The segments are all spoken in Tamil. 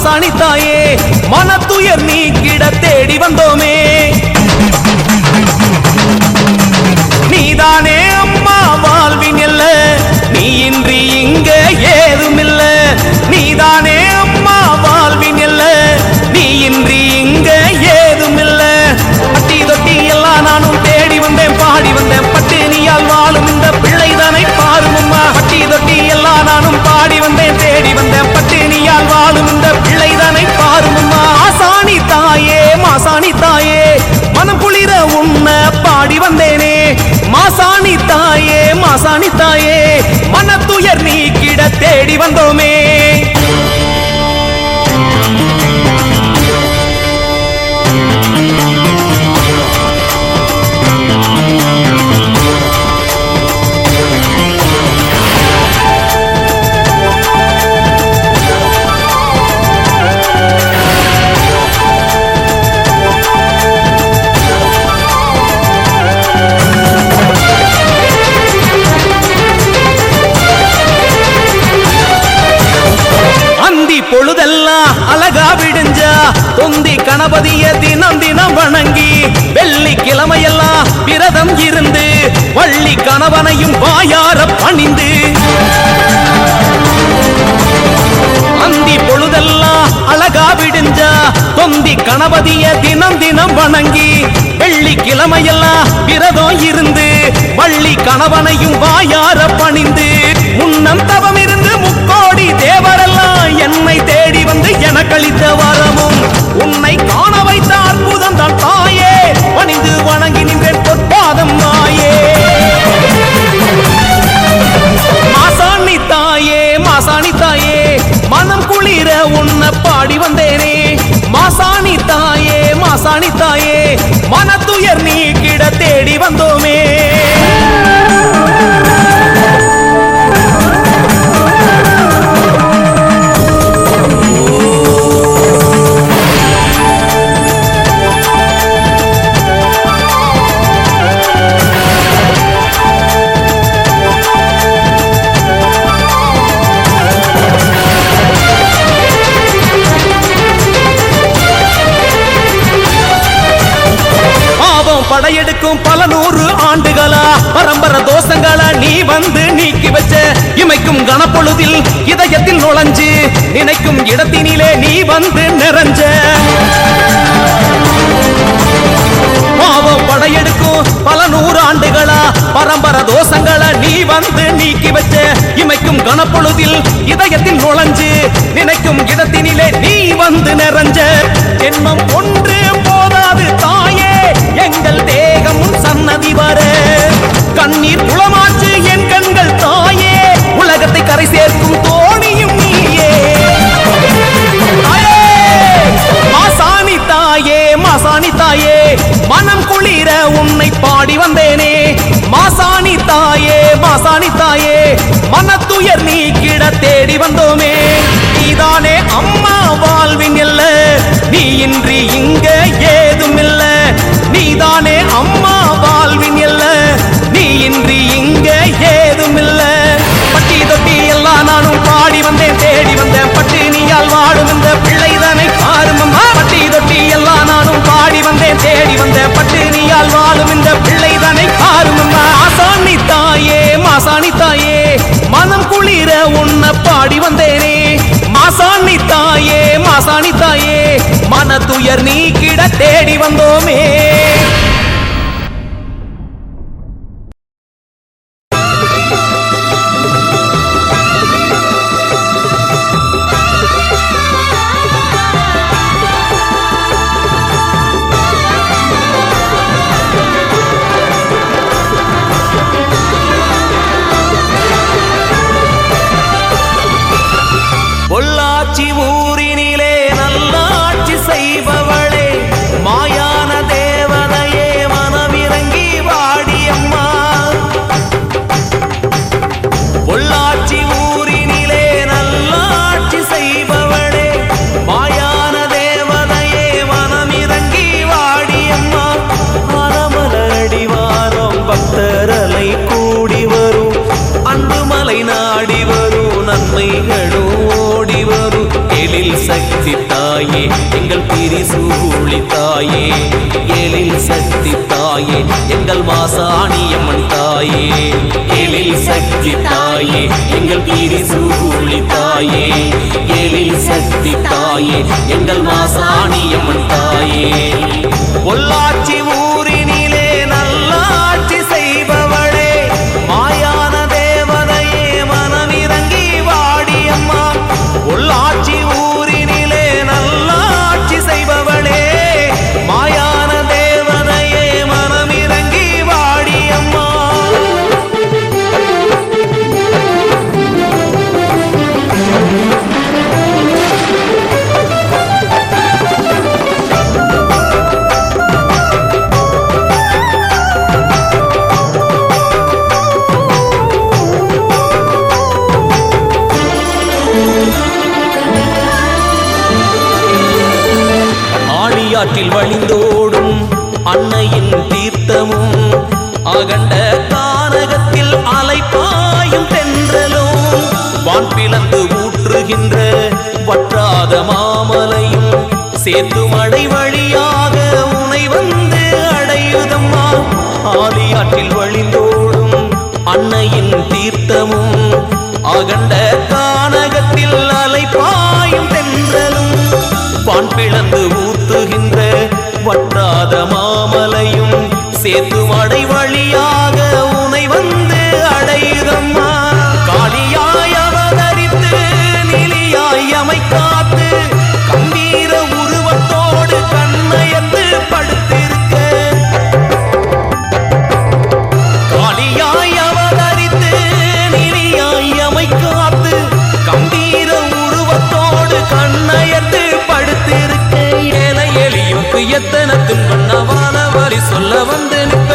மாசாணி தாயே மனத்துயர் நீக்கிட தேடி வந்தோமே. நீதானே அம்மா வாழ்வின் எல்ல, நீ இன்றி இங்க ஏதுமில்ல. நீதானே அம்மா வாழ்வின் எல்ல, நீ இன்றி இங்க ஏதுமில்ல. பட்டி தொட்டி எல்லாம் நானும் தேடி வந்தேன் பாடி வந்தேன், பட்டினியால் வாழும் இந்த பிள்ளைதானை பாரும் அம்மா. பட்டி தொட்டி எல்லாம் நானும் பாடி வந்தேன் தேடி வந்தேன், பட்டினியால் வாழும் இந்த பிள்ளைதானை பாரும் அம்மா. மாசாணி தாயே மாசாணி தாயே மனம் குளிர உன்ன பாடி வந்தேனே. மாசாணி தாயே மாசாணி தாயே மனத்துயர் நீக்கிட தேடி வந்தோமே. பொழுதெல்லாம் அழகா விடுஞ்சா தொந்தி கணபதிய தினம் தினம் வணங்கி, வெள்ளிக்கிழமையெல்லாம் விரதம் இருந்து வள்ளி கணவனையும் வாயார பணிந்து, அந்தி பொழுதெல்லாம் அழகா விடுஞ்சா தொந்தி கணபதிய தினம் தினம் வணங்கி, வெள்ளிக்கிழமையெல்லாம் விரதம் இருந்து வள்ளி கணவனையும் வாயார பணிந்து, முன்னம் தவம் இருந்து முக்கோடி தேவரெல்லாம் என்னை தேடி வந்து எனக்களித்த வரமும், உன்னை காண வைத்த அற்புதம் தான் தாயே, பணிந்து வணங்கி நின்றேன் பொற்பாதம் தாயே. மாசாணி தாயே மாசாணி தாயே மனம் குளிர உன்னை பாடி வந்தேனே. மாசாணி தாயே மாசாணி தாயே மனத்துயர் நீக்கிட தேடி வந்தோமே. படையெடுக்கும் பல நூறு ஆண்டுகளா பரம்பர தோஷங்களா நீ வந்து நீக்கி வச்ச, இமைக்கும் கனப்பொழுதில் இதயத்தில் நுழைஞ்சு நினைக்கும் இடத்தினிலே நீ வந்து நிறைஞ்ச. பாவம் படையெடுக்கும் பல நூறு ஆண்டுகளா பரம்பர தோஷங்களா நீ வந்து நீக்கி வச்ச, இமைக்கும் கனப்பொழுதில் இதயத்தில் நுழைஞ்சு நினைக்கும் இடத்தினிலே நீ வந்து நிறைஞ்ச. ஜென்மம் ஒன்று போதாது தாயே, எங்கள் தேகம் சன்னதி வர கண்ணீர் குளமாச்சு என் கண்கள் தாயே, உலகத்தை கரை சேர்க்கும் தோணியும் நீயே. மாசாணி தாயே மாசாணி தாயே மனம் குளிர உன்னை பாடி வந்தேனே. மாசாணி தாயே மாசாணி தாயே மனத்துயர் நீக்கிட தேடி வந்தோமே. நீதானே அம்மா வாழ்வின் எல்ல, நீ இன்றி இங்க ஏதுமில்ல. நீதானே அம்மா வாழ்வின் எல்ல, நீ இன்றி இங்க ஏதுமில்ல. பட்டி தொட்டி எல்லாம் நானும் பாடி வந்தேன் தேடி வந்தேன், பட்டினியால் வாடும் இந்த பிள்ளைதானை பாரும் அம்மா. பட்டி தொட்டி எல்லாம் நானும் பாடி வந்தேன் தேடி வந்தேன், பட்டினியால் வாடும் இந்த பிள்ளைதானை பாரும் அம்மா. மாசாணி தாயே மாசாணி தாயே மனம் குளிர உன்னை பாடி வந்தேனே. மாசாணி தாயே மாசாணி தாயே மனத்துயர் நீக்கிட தேடி வந்தோமே. பொள்ளாச்சி ஊரினிலே நல்லாட்சி செய்பவளே, மாயான தேவதை தாயே எங்கள் திரிசூலி தாயே எழில் சக்தி தாயே எங்கள் மாசாணியம்மன் தாயே எழில் சக்தி தாயே எங்கள் திரிசூலி தாயே எழில் சக்தி தாயே எங்கள் மாசாணியம்மன் தாயே பொள்ளாச்சி ஊரினிலே நல்லாட்சி செய்பவளே மாயான தேவதையே மனமிறங்கி வாடியம்மா பொள்ளாச்சி ஊரினிலே நல்லாட்சி செய்பவளே மாயான தேவதையே மனமிறங்கி வாடியம்மா ஆழியாற்றில் வழிந்தோடும் அன்னையின் தீர்த்தமும் அகண்ட கானகத்தில் அலைப்பாயும் தென்றலும் வான் பிளந்து ஊற்றுகின்ற வற்றாத மாமலையும் சேர்த்து மடை வழியாக உனை வந்து அடையுதம்மா ஆழியாற்றில் வழிந்தோடும் அன்னையின் தீர்த்தமும் அகண்ட கானகத்தில் அலைப்பாயும் தென்றலும் வான் பிளந்து ஊத்துகின்ற வற்றாத மாமலையும் சேர்த்து மடை வழியாக உனை வந்து அடையுதம்மா காளியாய் அவதரித்து நிலியாய் அமை காத்து கம்பீர உருவத்தோடு கண்ணயர்ந்து படுத்திருக்க காளியாய் அவதரித்து நிலியாய் அமை காத்து கம்பீர உருவத்தோடு கண்ணயர்ந்து படுத்திருக்க ஏழை எளியோக்கு எத்தனை துன்பண்ணவான வரி சொல்ல வந்து நிற்ப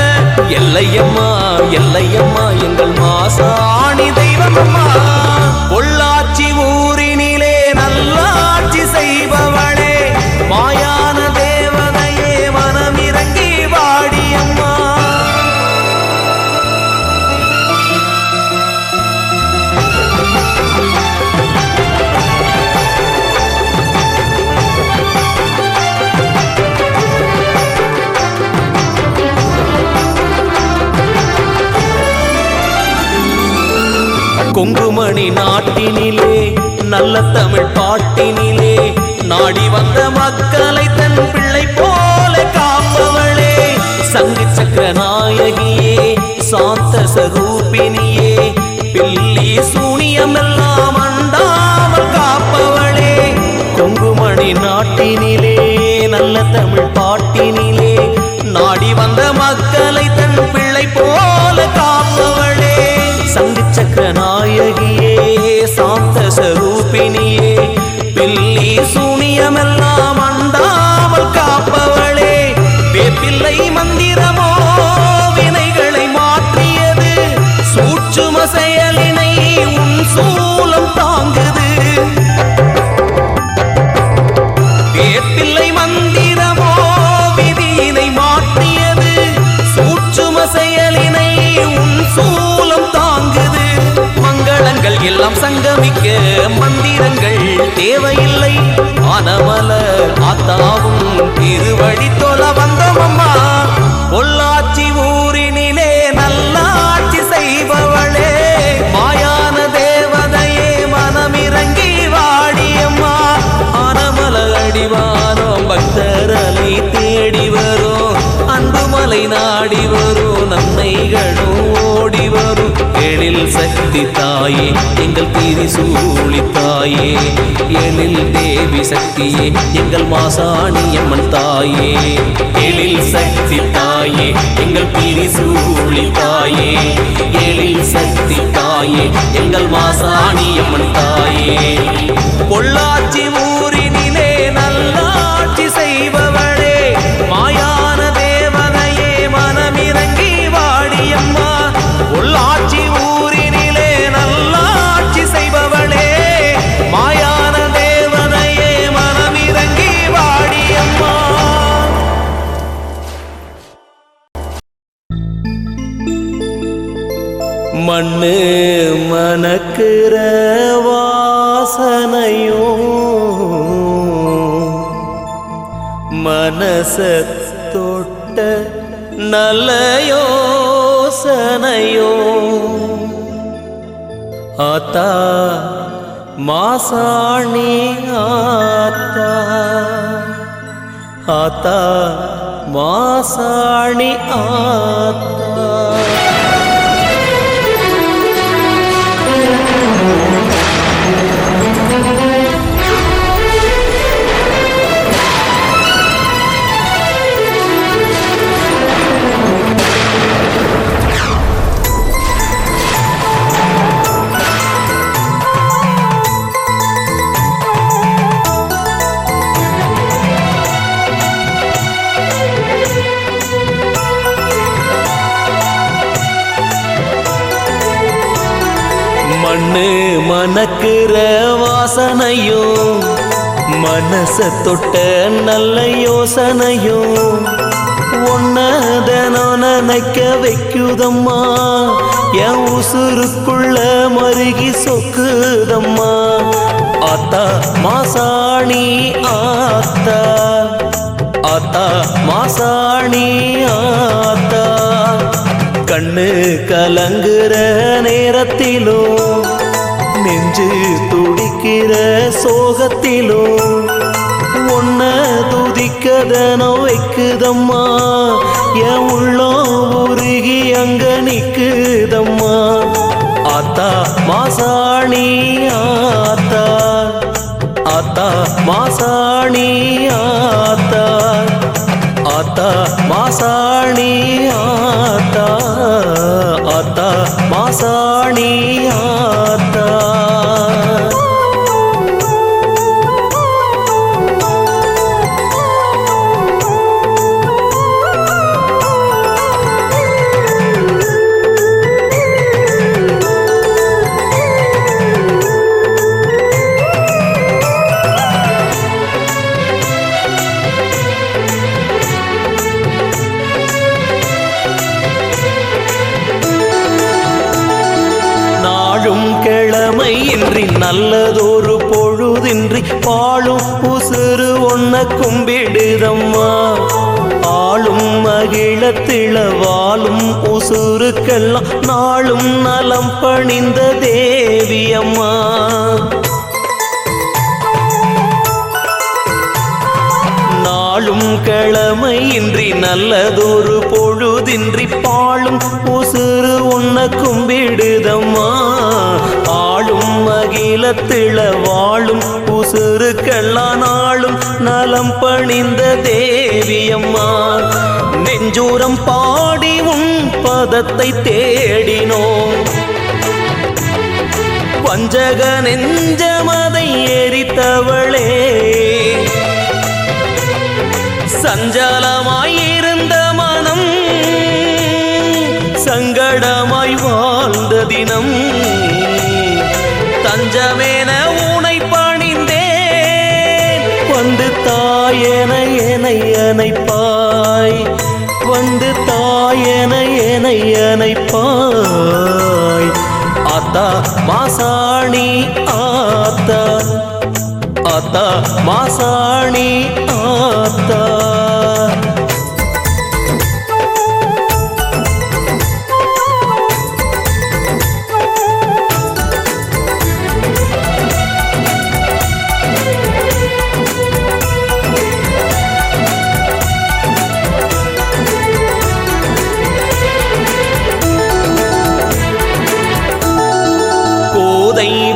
எல்லையம்மா எல்லையம்மா எங்கள் மாசாணி தெய்வமம்மா பொள்ளாச்சி ஊரினிலே நல்லாட்சி செய்பவளே மாயான தேவதையே மனமிறங்கி வாடியம்மா கொங்குமணி நாட்டினிலே நல்ல தமிழ் பாட்டினிலே நாடி வந்த மக்களை தன் பிள்ளை போல காப்பவளே சங்கு சக்கர நாயகியே சாந்த சரூபினியே பில்லி சூனியமெல்லாம் அண்டாமல் காப்பவளே கொங்குமணி நாட்டினிலே நல்ல தமிழ் பாட்டினிலே நாடி வந்த மக்களை தன் பிள்ளை போல காப்பவளே சங்கு சக்கர நாயகியே சாந்த சரூபினியே பில்லி சூனியமெல்லாம் அண்டாமல் காப்பவளே வேப்பிள்ளை மந்திரமோ வினைகளை மாற்றியது சூட்சும செயலினை உன் சூலம் தாங்குது வேப்பிள்ளை மந்திரமோ விதியினை மாற்றியது சூட்சும செயலினை உன் சூலம் தாங்குது மங்களங்கள் எல்லாம் சங்கமிக்க மந்திரங்கள் தேவையில்லை ஆனமல ஆத்தாவும் திருவடி தொழ வந்தோமம்மா பொள்ளாச்சி ஊரினிலே நல்லாட்சி செய்பவளே மாயான தேவதையே மனமிறங்கி வாடியம்மா ஆனமல அடிவாரம் பக்தரலை தேடி வரும் அன்புமலை நாடி வரும் நன்மைகளும் ஓடி வரும் எழில் சக்தி தாயே எங்கள் திரிசூலி தாயே எழில் தேவி சக்தியே எங்கள் மாசாணியம்மன் தாயே எழில் சக்தி தாயே எங்கள் திரிசூலி தாயே எழில் சக்தி தாயே எங்கள் மாசாணியம்மன் தாயே பொள்ளாச்சி ஊரினிலே நல்லாட்சி செய்பவளே மாயான தேவதையே மனமிறங்கி வாடியம்மா பொள்ளாச்சி ஊரினிலே நல்லாட்சி செய்பவளே மாயான தேவதையே மனமிறங்கி வாடியம்மா மண்ணு மணக்கிற வாசனையும் மனச தொட்ட நல்ல யோசனையோ ஆத்தா மாசாணி ஆத்தா ஆத்தா மாசாணி ஆத்தா மண்ணு மணக்கிற வாசனையும் மனச தொட்ட நல்ல யோசனையும் ஒன்னதனோ நினைக்க வைக்குதம்மா என் உசுருக்குள்ள மருகி சொக்குதம்மா ஆத்தா மாசாணி ஆத்தா ஆத்தா மாசாணி ஆத்தா கண்ணு கலங்குற நேரத்திலும் நெஞ்சு துடிக்கிற சோகத்திலும் ஒன்ன துதிக்கதனோ வைக்குதம்மா என் உள்ளம் உருகி அங்க நிக்குதம்மா ஆத்தா மாசாணி ஆத்தா ஆத்தா மாசாணி ஆத்தா ஆத்தா மாசாணி ஆத்தா ஆத்தா மாசாணி ஆத்தா கிழமையின்றி நல்லதொரு பொழுதின்றி பாழும் உசுறு ஒன்ன கும்பிடுதம்மா ஆளும் மகிழத்திள வாழும் உசுருக்கெல்லாம் நாளும் நலம் பணிந்த தேவியம்மா நாளும் கிழமையின்றி நல்லதொரு பொழுதின்றி பாழும் உசுறு ஒன்ன கும்பிடுதம்மா ஆளும் மகிழத்திள வாழும் உசுருக்கெல்லாம் நாளும் நலம் பணிந்த தேவியம்மா நெஞ்சூரம் பாடி உன் பதத்தை தேடினோம் வஞ்சக நெஞ்சமதை எரித்தவளே சஞ்சலமாயிருந்த மனம் சங்கடமாய் வாழ்ந்த தினம் தஞ்சமென உனை பணிந்தேன் வந்து தாயென என்னை அணைப்பாய் வந்து தாயென என்னை அணைப்பாய் ஆத்தா மாசாணி ஆத்தா ஆத்தா மாசாணி ஆத்தா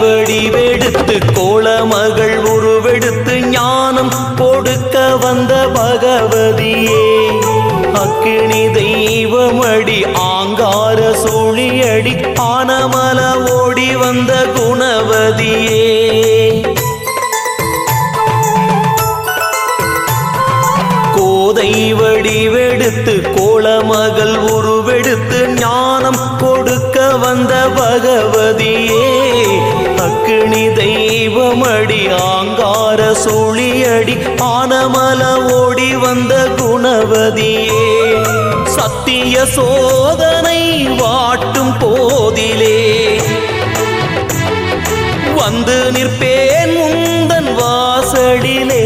வடிவெடுத்து கோலமகள் உருவெடுத்து ஞானம் கொடுக்க வந்த பகவதியே அக்கினி தெய்வமடி ஆங்கார சூழியடி ஆனமல ஓடி வந்த குணவதியே கோதை வடிவெடுத்து கோலமகள் உருவெடுத்து ஞானம் கொடுக்க வந்த பகவதியே அக்கினி தெய்வமடி ஆங்கார சூழியடி ஆனமல ஓடி வந்த குணவதியே சத்திய சோதனை வாட்டும் போதிலே வந்து நிற்பேன் முந்தன் வாசலிலே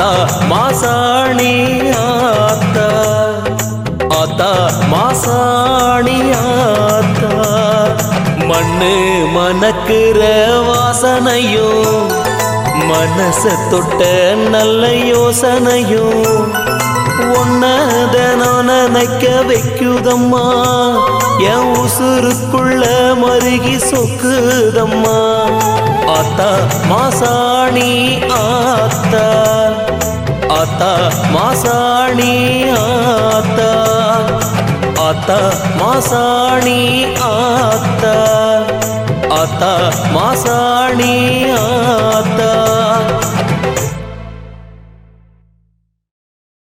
ஆத்தா மாசாணி ஆத்தா, ஆத்தா மாசாணி ஆத்தா. மண்ணு மணக்கிற வாசனையும் மனச தொட்ட நல்ல யோசனையும் ஒன்னதனம் நினைக்க வைக்குதம்மா, என் உசுருக்குள்ள மருகி சொக்குதம்மா. ஆத்தா மாசாணி ஆத்தா, ஆத்தா மாசாணி ஆத்தா, ஆத்தா மாசாணி ஆத்தா, ஆத்தா மாசாணி ஆத்தா.